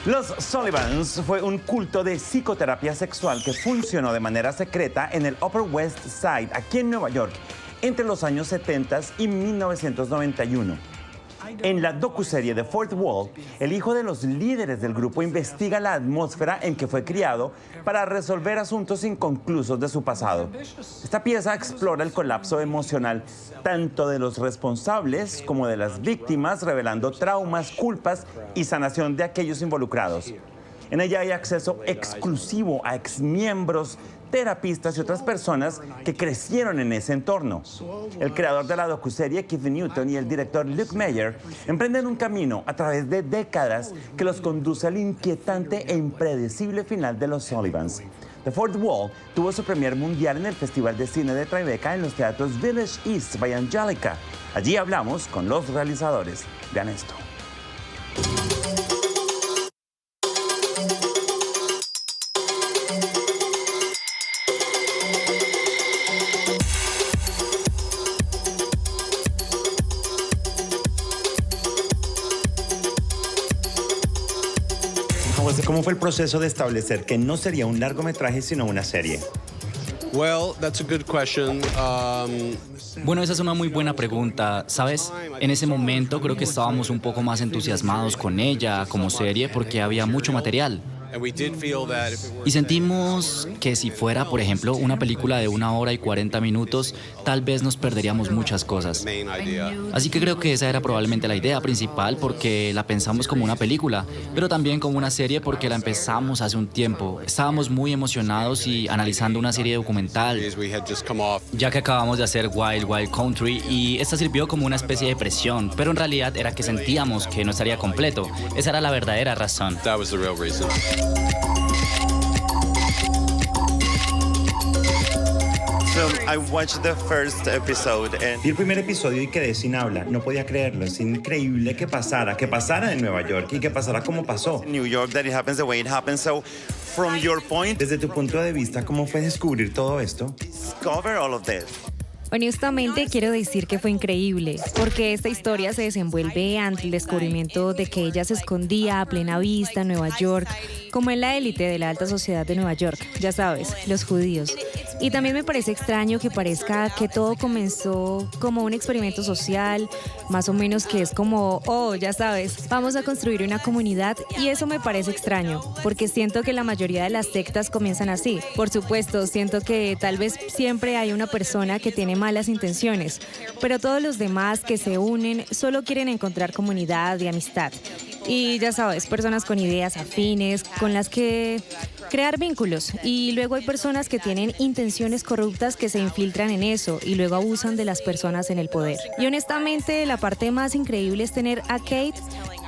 Los Sullivans fue un culto de psicoterapia sexual que funcionó de manera secreta en el Upper West Side, aquí en Nueva York, entre los años 70 y 1991. En la docuserie The Fourth Wall, el hijo de los líderes del grupo investiga la atmósfera en que fue criado para resolver asuntos inconclusos de su pasado. Esta pieza explora el colapso emocional tanto de los responsables como de las víctimas, revelando traumas, culpas y sanación de aquellos involucrados. En ella hay acceso exclusivo a exmiembros, terapistas y otras personas que crecieron en ese entorno. El creador de la docuserie, Keith Newton, y el director Luke Meyer emprenden un camino a través de décadas que los conduce al inquietante e impredecible final de los Sullivans. The Fourth Wall tuvo su premier mundial en el Festival de Cine de Tribeca en los teatros Village East by Angelica. Allí hablamos con los realizadores. Vean esto. ¿Cómo fue el proceso de establecer que no sería un largometraje sino una serie? Well, that's a good question. Bueno, esa es una muy buena pregunta. ¿Sabes? En ese momento creo que estábamos un poco más entusiasmados con ella como serie porque había mucho material. Y sentimos que si fuera, por ejemplo, una película de 1 hora y 40 minutos, tal vez nos perderíamos muchas cosas. Así que creo que esa era probablemente la idea principal porque la pensamos como una película, pero también como una serie porque la empezamos hace un tiempo. Estábamos muy emocionados y analizando una serie documental, ya que acabamos de hacer Wild Wild Country y esta sirvió como una especie de presión, pero en realidad era que sentíamos que no estaría completo. Esa era la verdadera razón. Vi el primer episodio y quedé sin habla. No podía creerlo. Es increíble que pasara en Nueva York y que pasara como pasó. New York, that it happens the way it happens. So, from your point, desde tu punto de vista, ¿cómo fue descubrir todo esto? Discover all of this. Honestamente, quiero decir que fue increíble, porque esta historia se desenvuelve ante el descubrimiento de que ella se escondía a plena vista en Nueva York, como en la élite de la alta sociedad de Nueva York, ya sabes, los judíos. Y también me parece extraño que parezca que todo comenzó como un experimento social, más o menos que es como, oh, ya sabes, vamos a construir una comunidad, y eso me parece extraño, porque siento que la mayoría de las sectas comienzan así. Por supuesto, siento que tal vez siempre hay una persona que tiene malas intenciones, pero todos los demás que se unen solo quieren encontrar comunidad y amistad. Y ya sabes, personas con ideas afines, con las que crear vínculos. Y luego hay personas que tienen intenciones corruptas que se infiltran en eso y luego abusan de las personas en el poder. Y honestamente, la parte más increíble es tener a Kate,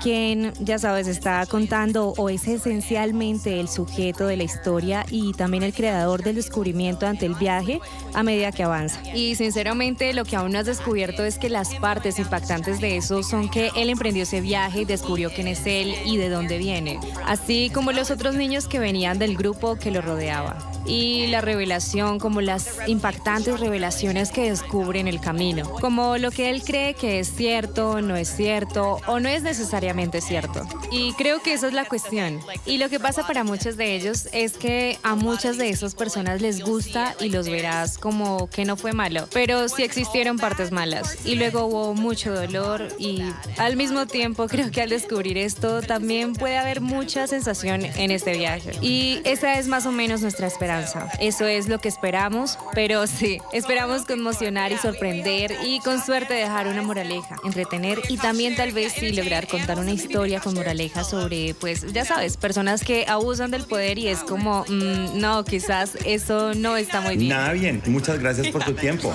quien, ya sabes, está contando o es esencialmente el sujeto de la historia y también el creador del descubrimiento ante el viaje a medida que avanza. Y sinceramente, lo que aún no has descubierto es que las partes impactantes de eso son que él emprendió ese viaje y descubrió quién es él y de dónde viene, así como los otros niños que venían del grupo que lo rodeaba. Y la revelación, como las impactantes revelaciones que descubre en el camino, como lo que él cree que es cierto, no es cierto o no es necesariamente cierto. Y creo que esa es la cuestión. Y lo que pasa para muchos de ellos es que a muchas de esas personas les gusta y los verás como que no fue malo, pero sí existieron partes malas y luego hubo mucho dolor y al mismo tiempo creo que al descubrir esto también puede haber mucha sensación en este viaje. Y esa es más o menos nuestra esperanza. Eso es lo que esperamos, pero sí, esperamos conmocionar y sorprender y con suerte dejar una moraleja, entretener y también tal vez sí lograr contar una historia con moraleja sobre, pues ya sabes, personas que abusan del poder y es como, no, quizás eso no está muy bien. Nada bien. Muchas gracias por tu tiempo.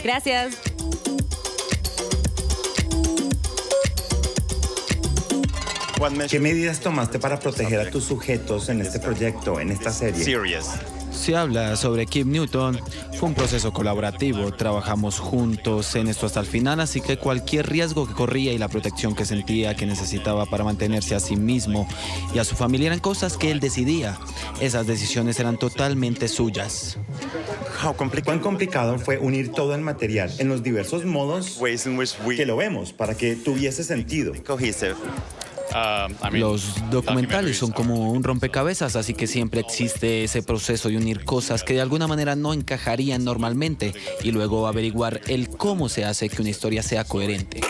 Gracias. ¿Qué medidas tomaste para proteger a tus sujetos en este proyecto, en esta serie? Se habla sobre Keith Newton. Fue un proceso colaborativo, trabajamos juntos en esto hasta el final, así que cualquier riesgo que corría y la protección que sentía que necesitaba para mantenerse a sí mismo y a su familia eran cosas que él decidía. Esas decisiones eran totalmente suyas. ¿Cuán complicado fue unir todo el material en los diversos modos que lo vemos para que tuviese sentido? Los documentales son como un rompecabezas, así que siempre existe ese proceso de unir cosas que de alguna manera no encajarían normalmente y luego averiguar el cómo se hace que una historia sea coherente.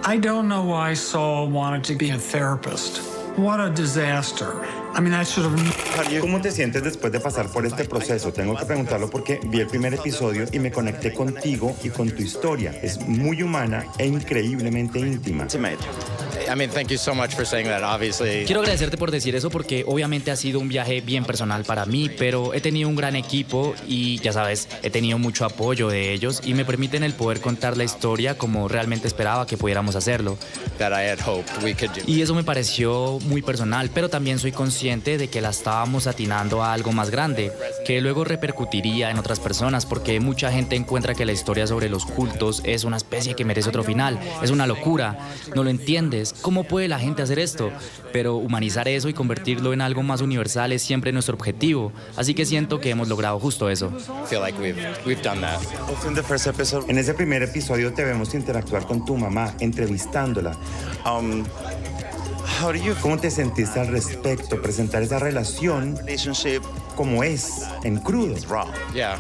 I don't know why Saul wanted to be a therapist. What a disaster. I mean, I should have... ¿Cómo te sientes después de pasar por este proceso? Tengo que preguntarlo porque vi el primer episodio y me conecté contigo y con tu historia. Es muy humana e increíblemente íntima. Thank you so much for saying that, obviously. Quiero agradecerte por decir eso porque obviamente ha sido un viaje bien personal para mí, pero he tenido un gran equipo y ya sabes, he tenido mucho apoyo de ellos y me permiten el poder contar la historia como realmente esperaba que pudiéramos hacerlo. That I had hoped we could do. Y eso me pareció muy personal, pero también soy consciente de que la estábamos atinando a algo más grande, que luego repercutiría en otras personas, porque mucha gente encuentra que la historia sobre los cultos es una especie que merece otro final. Es una locura, no lo entiendes. ¿Cómo puede la gente hacer esto? Pero humanizar eso y convertirlo en algo más universal es siempre nuestro objetivo. Así que siento que hemos logrado justo eso. I feel like we've done that. En ese primer episodio te vemos interactuar con tu mamá, entrevistándola. ¿Cómo te sentiste al respecto? Presentar esa relación como es, en crudo. Yeah,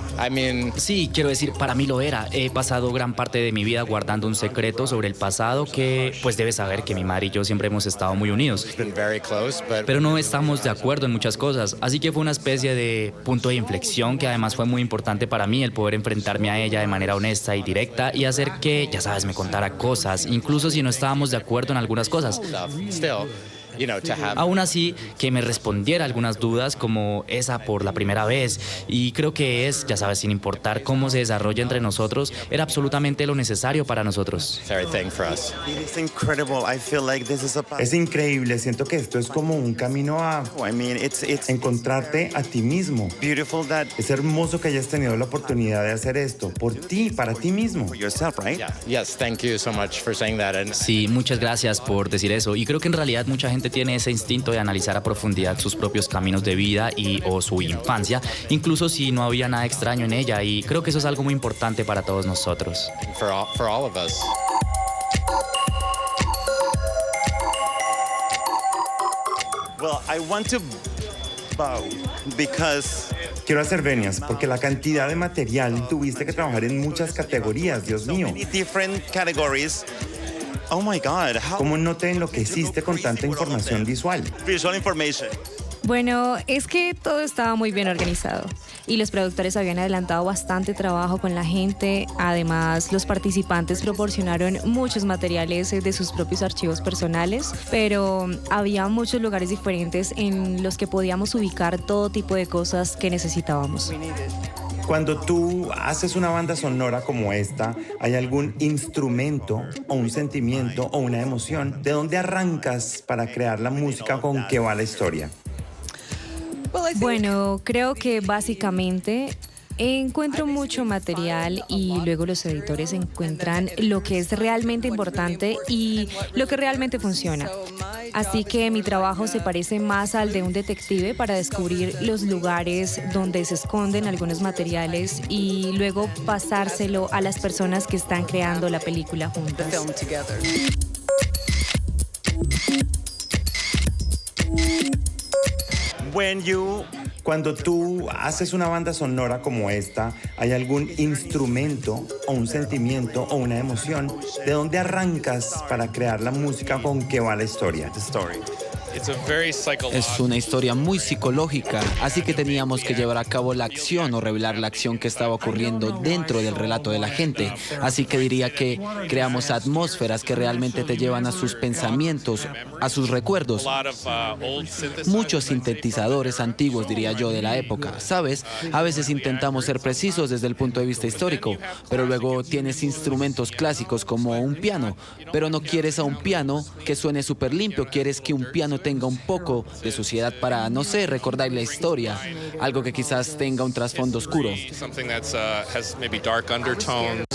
Sí, quiero decir, para mí lo era. He pasado gran parte de mi vida guardando un secreto sobre el pasado que, pues debes saber que mi madre y yo siempre hemos estado muy unidos. it's been very close, but Pero no estamos de acuerdo en muchas cosas, así que fue una especie de punto de inflexión que además fue muy importante para mí el poder enfrentarme a ella de manera honesta y directa y hacer que, ya sabes, me contara cosas, incluso si no estábamos de acuerdo en algunas cosas. still, to have... Aún así, que me respondiera algunas dudas como esa por la primera vez. Y creo que es, ya sabes, sin importar cómo se desarrolla entre nosotros, era absolutamente lo necesario para nosotros. Everything for us. Es increíble, siento que esto es como un camino a encontrarte a ti mismo. Es hermoso que hayas tenido la oportunidad de hacer esto por ti, para ti mismo. Yeah. Yes, thank you so much for saying that. And Sí, muchas gracias por decir eso. Y creo que en realidad mucha gente tiene ese instinto de analizar a profundidad sus propios caminos de vida y o su infancia, incluso si no había nada extraño en ella. Y creo que eso es algo muy importante para todos nosotros. for all of us. Quiero hacer venias porque la cantidad de material tuviste que trabajar en muchas categorías, Dios mío. ¿Cómo no te enloqueciste con tanta información visual? Bueno, es que todo estaba muy bien organizado y los productores habían adelantado bastante trabajo con la gente. Además, los participantes proporcionaron muchos materiales de sus propios archivos personales, pero había muchos lugares diferentes en los que podíamos ubicar todo tipo de cosas que necesitábamos. Cuando tú haces una banda sonora como esta, ¿hay algún instrumento o un sentimiento o una emoción? ¿De dónde arrancas para crear la música con que va la historia? Bueno, creo que básicamente encuentro mucho material y luego los editores encuentran lo que es realmente importante y lo que realmente funciona. Así que mi trabajo se parece más al de un detective para descubrir los lugares donde se esconden algunos materiales y luego pasárselo a las personas que están creando la película juntas. Cuando tú haces una banda sonora como esta, ¿hay algún instrumento o un sentimiento o una emoción? ¿De dónde arrancas para crear la música con que va la historia? Es una historia muy psicológica, así que teníamos que llevar a cabo la acción o revelar la acción que estaba ocurriendo dentro del relato de la gente. Así que diría que creamos atmósferas que realmente te llevan a sus pensamientos, a sus recuerdos. Muchos sintetizadores antiguos, diría yo, de la época. ¿Sabes? A veces intentamos ser precisos desde el punto de vista histórico, pero luego tienes instrumentos clásicos como un piano, pero no quieres a un piano que suene súper limpio, quieres que un piano tenga un poco de suciedad para, no sé, recordar la historia, algo que quizás tenga un trasfondo oscuro.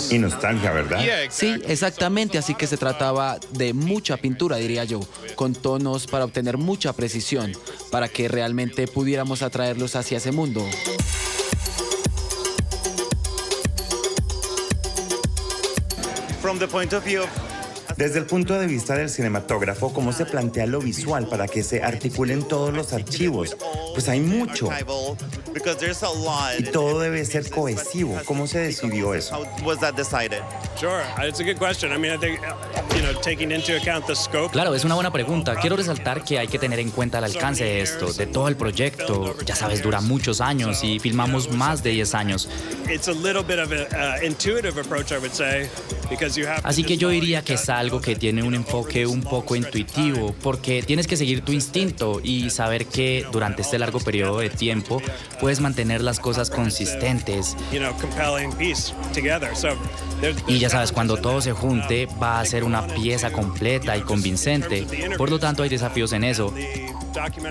Y nostalgia, ¿verdad? Sí, exactamente, así que se trataba de mucha pintura, diría yo, con tonos para obtener mucha precisión, para que realmente pudiéramos atraerlos hacia ese mundo. Desde el punto de vista del cinematógrafo, ¿cómo se plantea lo visual para que se articulen todos los archivos? Pues hay mucho. Y todo debe ser cohesivo. ¿Cómo se decidió eso? Claro, es una buena pregunta. Quiero resaltar que hay que tener en cuenta el alcance de esto, de todo el proyecto. Ya sabes, dura muchos años y filmamos más de 10 años. Así que yo diría que es algo que tiene un enfoque un poco intuitivo, porque tienes que seguir tu instinto y saber que durante este largo periodo de tiempo puedes mantener las cosas consistentes. Y ya sabes, cuando todo se junte va a ser una pieza completa y convincente. Por lo tanto, hay desafíos en eso.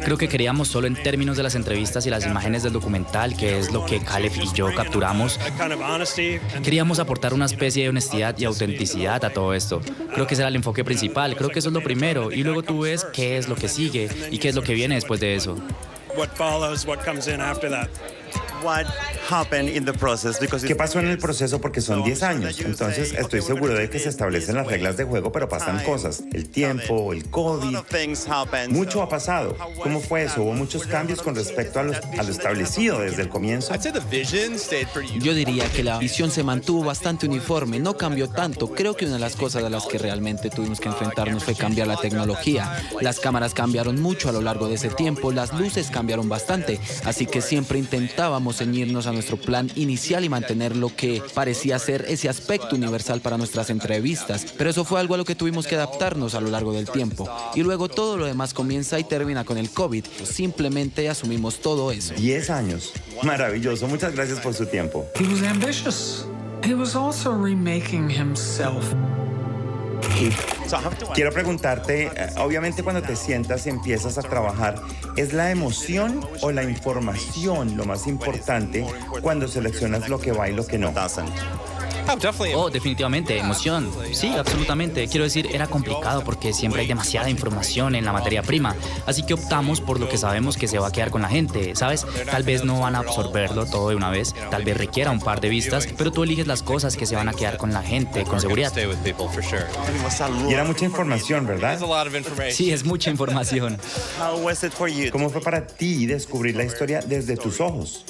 Creo que queríamos solo en términos de las entrevistas y las imágenes del documental, que es lo que Caleb y yo capturamos. Queríamos aportar una especie de honestidad y autenticidad a todo esto. Creo que ese era el enfoque principal, creo que eso es lo primero. Y luego tú ves qué es lo que sigue y qué es lo que viene después de eso. ¿Qué pasó en el proceso? Porque son 10 años. Entonces estoy seguro de que se establecen las reglas de juego, pero pasan cosas. El tiempo, el COVID. Mucho ha pasado. ¿Cómo fue eso? ¿Hubo muchos cambios con respecto a lo establecido desde el comienzo? Yo diría que la visión se mantuvo bastante uniforme, no cambió tanto. Creo que una de las cosas a las que realmente tuvimos que enfrentarnos fue cambiar la tecnología. Las cámaras cambiaron mucho a lo largo de ese tiempo, las luces cambiaron bastante, así que siempre intentábamos ceñirnos a nuestro plan inicial y mantener lo que parecía ser ese aspecto universal para nuestras entrevistas. Pero eso fue algo a lo que tuvimos que adaptarnos a lo largo del tiempo. Y luego todo lo demás comienza y termina con el COVID. Simplemente asumimos todo eso. 10 años. Maravilloso. Muchas gracias por su tiempo. He was ambitious. He was also remaking himself. Quiero preguntarte, obviamente cuando te sientas y empiezas a trabajar, ¿es la emoción o la información lo más importante cuando seleccionas lo que va y lo que no? Oh, definitivamente, emoción. Sí, absolutamente. Quiero decir, era complicado porque siempre hay demasiada información en la materia prima. Así que optamos por lo que sabemos que se va a quedar con la gente, ¿sabes? Tal vez no van a absorberlo todo de una vez, tal vez requiera un par de vistas, pero tú eliges las cosas que se van a quedar con la gente, con seguridad. Y era mucha información, ¿verdad? Sí, es mucha información. ¿Cómo fue para ti descubrir la historia desde tus ojos?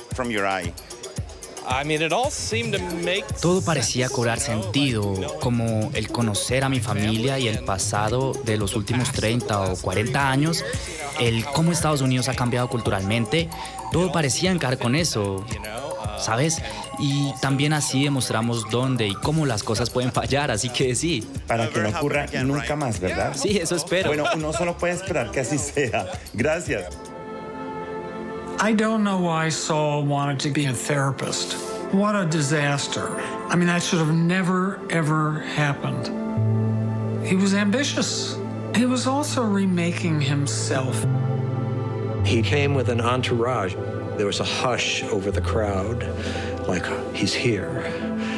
Todo parecía cobrar sentido, como el conocer a mi familia y el pasado de los últimos 30 o 40 años, el cómo Estados Unidos ha cambiado culturalmente. Todo parecía encajar con eso, ¿sabes? Y también así demostramos dónde y cómo las cosas pueden fallar, así que sí. Para que no ocurra nunca más, ¿verdad? Sí, eso espero. Bueno, uno solo puede esperar que así sea. Gracias. I don't know why Saul wanted to be a therapist. What a disaster. I mean, that should have never, ever happened. He was ambitious. He was also remaking himself. He came with an entourage. There was a hush over the crowd, like, he's here.